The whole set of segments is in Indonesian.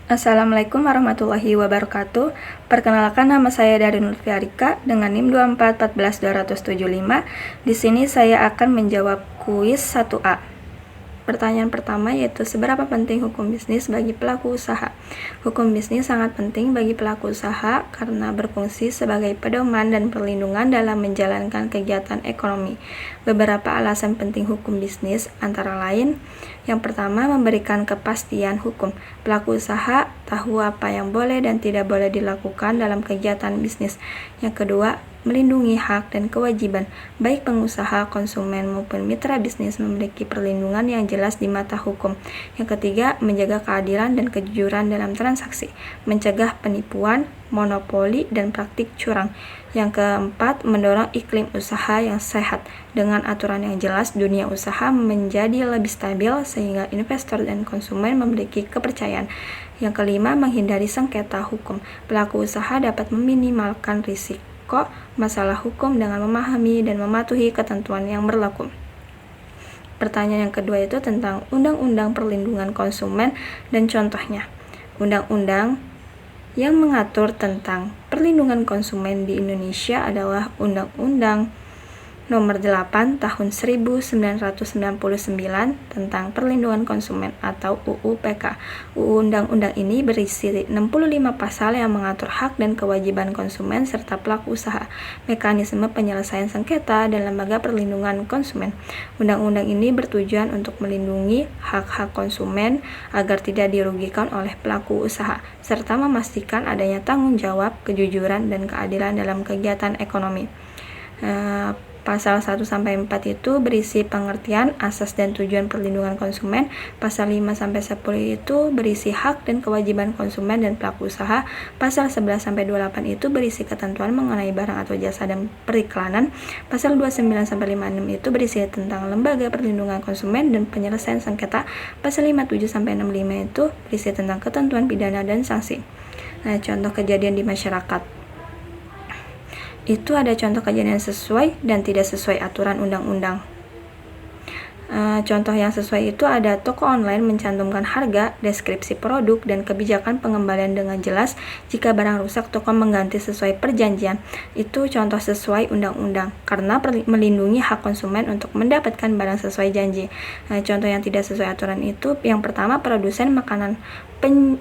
Assalamualaikum warahmatullahi wabarakatuh. Perkenalkan, nama saya Darin Lutfiarika dengan NIM 2414275. Di sini saya akan menjawab kuis 1A. Pertanyaan pertama yaitu seberapa penting hukum bisnis bagi pelaku usaha? Hukum bisnis sangat penting bagi pelaku usaha karena berfungsi sebagai pedoman dan perlindungan dalam menjalankan kegiatan ekonomi. Beberapa alasan penting hukum bisnis antara lain: yang pertama, memberikan kepastian hukum. Pelaku usaha tahu apa yang boleh dan tidak boleh dilakukan dalam kegiatan bisnis. Yang kedua, melindungi hak dan kewajiban. Baik pengusaha, konsumen, maupun mitra bisnis memiliki perlindungan yang jelas di mata hukum. Yang ketiga, menjaga keadilan dan kejujuran dalam transaksi, mencegah penipuan, monopoli, dan praktik curang. Yang keempat, mendorong iklim usaha yang sehat. Dengan aturan yang jelas, dunia usaha menjadi lebih stabil sehingga investor dan konsumen memiliki kepercayaan. Yang kelima, menghindari sengketa hukum. Pelaku usaha dapat meminimalkan risiko masalah hukum dengan memahami dan mematuhi ketentuan yang berlaku. Pertanyaan yang kedua itu tentang Undang-Undang Perlindungan Konsumen dan contohnya. Undang-undang yang mengatur tentang perlindungan konsumen di Indonesia adalah Undang-Undang Nomor 8 Tahun 1999 tentang Perlindungan Konsumen atau UU-PK. Undang-undang ini berisi 65 pasal yang mengatur hak dan kewajiban konsumen serta pelaku usaha, mekanisme penyelesaian sengketa, dan lembaga perlindungan konsumen. Undang-undang ini bertujuan untuk melindungi hak-hak konsumen agar tidak dirugikan oleh pelaku usaha, serta memastikan adanya tanggung jawab, kejujuran, dan keadilan dalam kegiatan ekonomi. Pasal 1-4 itu berisi pengertian, asas dan tujuan perlindungan konsumen. Pasal 5-10 itu berisi hak dan kewajiban konsumen dan pelaku usaha. Pasal 11-28 itu berisi ketentuan mengenai barang atau jasa dan periklanan. Pasal 29-56 itu berisi tentang lembaga perlindungan konsumen dan penyelesaian sengketa. Pasal 57-65 itu berisi tentang ketentuan pidana dan sanksi. Contoh kejadian di masyarakat. Itu ada contoh kejadian sesuai dan tidak sesuai aturan undang-undang. Contoh yang sesuai itu ada toko online mencantumkan harga, deskripsi produk, dan kebijakan pengembalian dengan jelas. Jika barang rusak, toko mengganti sesuai perjanjian. Itu contoh sesuai undang-undang karena melindungi hak konsumen untuk mendapatkan barang sesuai janji. Contoh yang tidak sesuai aturan itu yang pertama, produsen makanan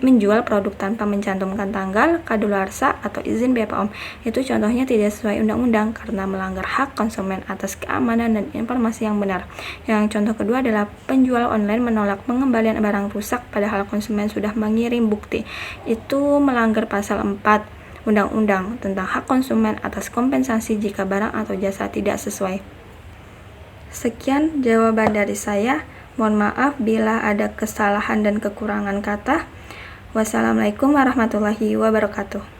menjual produk tanpa mencantumkan tanggal kadaluarsa atau izin BPOM. Itu contohnya tidak sesuai undang-undang karena melanggar hak konsumen atas keamanan dan informasi yang benar. Yang contoh kedua adalah penjual online menolak pengembalian barang rusak padahal konsumen sudah mengirim bukti. Itu melanggar pasal 4 Undang-Undang tentang hak konsumen atas kompensasi jika barang atau jasa tidak sesuai. Sekian jawaban dari saya. Mohon maaf bila ada kesalahan dan kekurangan kata. Wassalamualaikum warahmatullahi wabarakatuh.